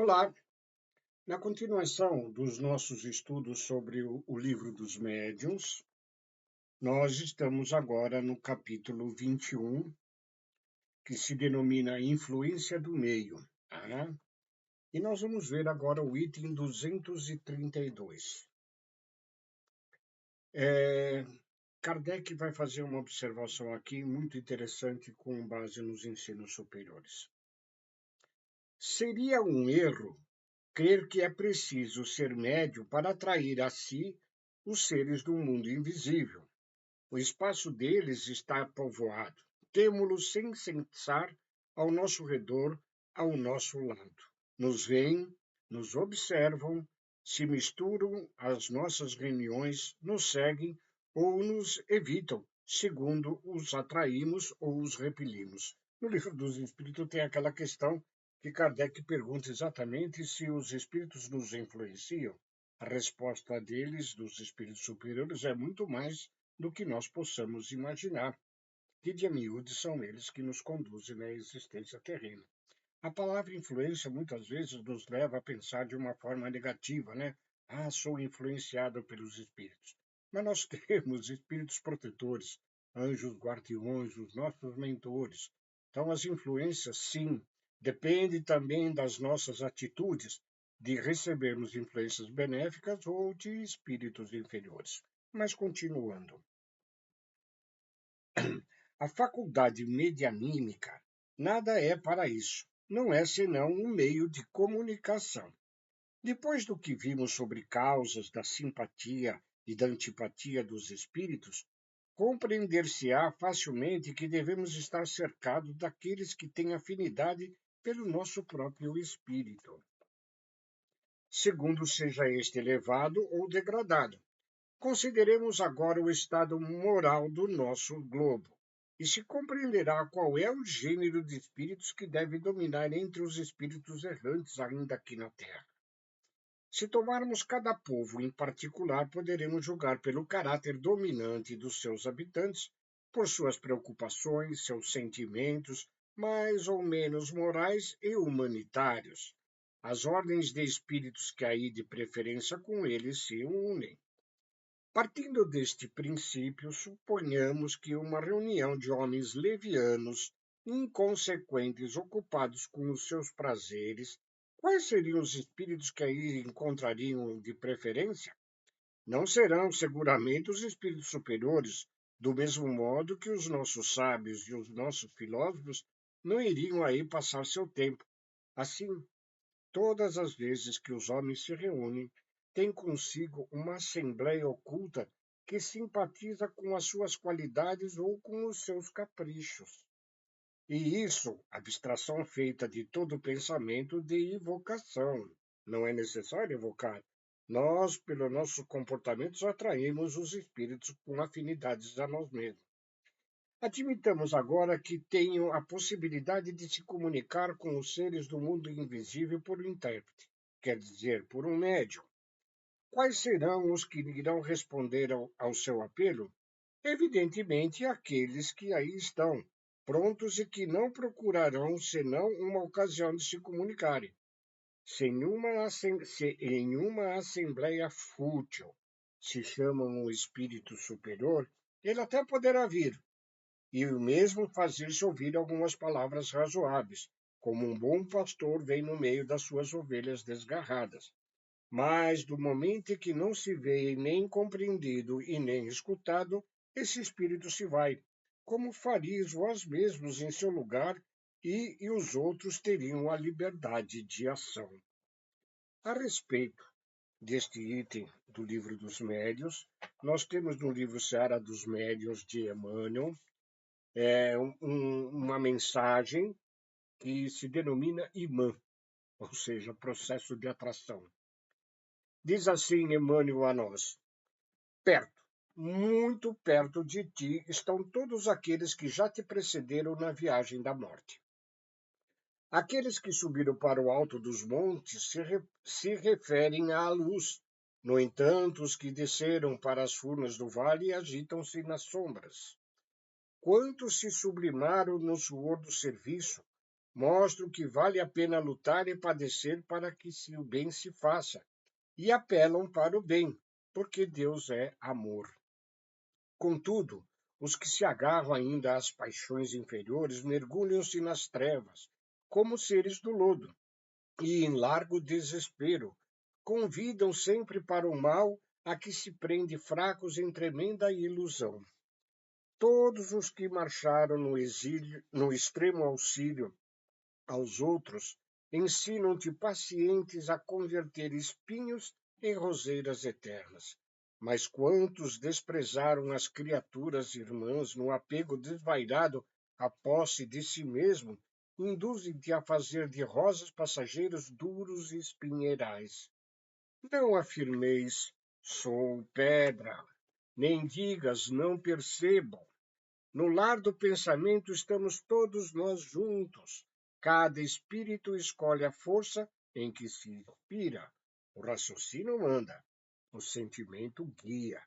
Olá! Na continuação dos nossos estudos sobre o livro dos médiuns, nós estamos agora no capítulo 21, que se denomina Influência do Meio. Tá? E nós vamos ver agora o item 232. Kardec vai fazer uma observação aqui muito interessante com base nos ensinos superiores. Seria um erro crer que é preciso ser médio para atrair a si os seres do mundo invisível. O espaço deles está povoado. Temo-los sem cessar ao nosso redor, ao nosso lado. Nos veem, nos observam, se misturam às nossas reuniões, nos seguem ou nos evitam, segundo os atraímos ou os repelimos. No livro dos Espíritos tem aquela questão que Kardec pergunta exatamente se os espíritos nos influenciam. A resposta deles, dos espíritos superiores, é muito mais do que nós possamos imaginar, que de miúde são eles que nos conduzem na existência terrena. A palavra influência muitas vezes nos leva a pensar de uma forma negativa, né? Sou influenciado pelos espíritos. Mas nós temos espíritos protetores, anjos guardiões, os nossos mentores. Então, as influências, sim, depende também das nossas atitudes, de recebermos influências benéficas ou de espíritos inferiores. Mas continuando. A faculdade medianímica nada é para isso. Não é senão um meio de comunicação. Depois do que vimos sobre causas da simpatia e da antipatia dos espíritos, compreender-se-á facilmente que devemos estar cercados daqueles que têm afinidade pelo nosso próprio espírito, segundo seja este elevado ou degradado. Consideremos agora o estado moral do nosso globo, e se compreenderá qual é o gênero de espíritos que deve dominar entre os espíritos errantes ainda aqui na Terra. Se tomarmos cada povo em particular, poderemos julgar pelo caráter dominante dos seus habitantes, por suas preocupações, seus sentimentos, mais ou menos morais e humanitários, as ordens de espíritos que aí de preferência com eles se unem. Partindo deste princípio, suponhamos que uma reunião de homens levianos, inconsequentes, ocupados com os seus prazeres, quais seriam os espíritos que aí encontrariam de preferência? Não serão seguramente os espíritos superiores, do mesmo modo que os nossos sábios e os nossos filósofos não iriam aí passar seu tempo. Assim, todas as vezes que os homens se reúnem, têm consigo uma assembleia oculta que simpatiza com as suas qualidades ou com os seus caprichos. E isso, abstração feita de todo pensamento de evocação. Não é necessário evocar. Nós, pelo nosso comportamento, atraímos os espíritos com afinidades a nós mesmos. Admitamos agora que tenho a possibilidade de se comunicar com os seres do mundo invisível por um intérprete, quer dizer, por um médium. Quais serão os que irão responder ao seu apelo? Evidentemente, aqueles que aí estão, prontos e que não procurarão senão uma ocasião de se comunicarem. Se em uma assembleia fútil se chamam o espírito superior, ele até poderá vir, e mesmo fazer-se ouvir algumas palavras razoáveis, como um bom pastor vem no meio das suas ovelhas desgarradas. Mas, do momento em que não se vê nem compreendido e nem escutado, esse espírito se vai, como farias vós mesmos em seu lugar, e os outros teriam a liberdade de ação. A respeito deste item do Livro dos Médiuns, nós temos no livro Seara dos Médiuns de Emmanuel, uma mensagem que se denomina imã, ou seja, processo de atração. Diz assim Emmanuel a nós: perto, muito perto de ti estão todos aqueles que já te precederam na viagem da morte. Aqueles que subiram para o alto dos montes se referem à luz. No entanto, os que desceram para as furnas do vale agitam-se nas sombras. Quantos se sublimaram no suor do serviço, Mostram que vale a pena lutar e padecer para que o bem se faça, e apelam para o bem, porque Deus é amor. Contudo, os que se agarram ainda às paixões inferiores mergulham-se nas trevas, como seres do lodo, e em largo desespero, convidam sempre para o mal a que se prende fracos em tremenda ilusão. Todos os que marcharam no exílio, no extremo auxílio aos outros, ensinam-te pacientes a converter espinhos em roseiras eternas. Mas quantos desprezaram as criaturas irmãs no apego desvairado à posse de si mesmo, induzem-te a fazer de rosas passageiros duros e espinheirais. Não afirmeis, sou pedra, nem digas, não percebo. No lar do pensamento estamos todos nós juntos. Cada espírito escolhe a força em que se inspira. O raciocínio manda, o sentimento guia.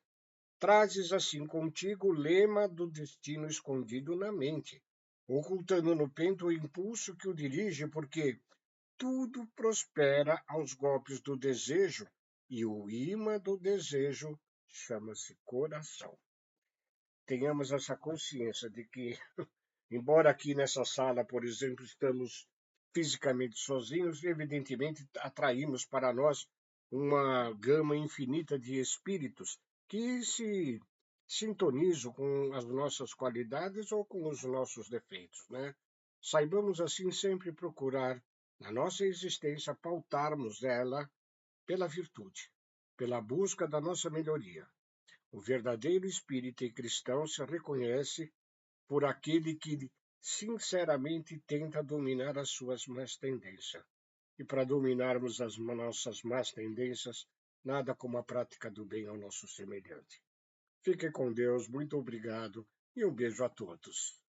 Trazes assim contigo o lema do destino escondido na mente, ocultando no peito o impulso que o dirige, porque tudo prospera aos golpes do desejo, e o imã do desejo chama-se coração. Tenhamos essa consciência de que, embora aqui nessa sala, por exemplo, estamos fisicamente sozinhos, evidentemente atraímos para nós uma gama infinita de espíritos que se sintonizam com as nossas qualidades ou com os nossos defeitos, né? Saibamos assim sempre procurar, na nossa existência, pautarmos ela pela virtude, pela busca da nossa melhoria. O verdadeiro espírita e cristão se reconhece por aquele que sinceramente tenta dominar as suas más tendências. E para dominarmos as nossas más tendências, nada como a prática do bem ao nosso semelhante. Fique com Deus, muito obrigado e um beijo a todos.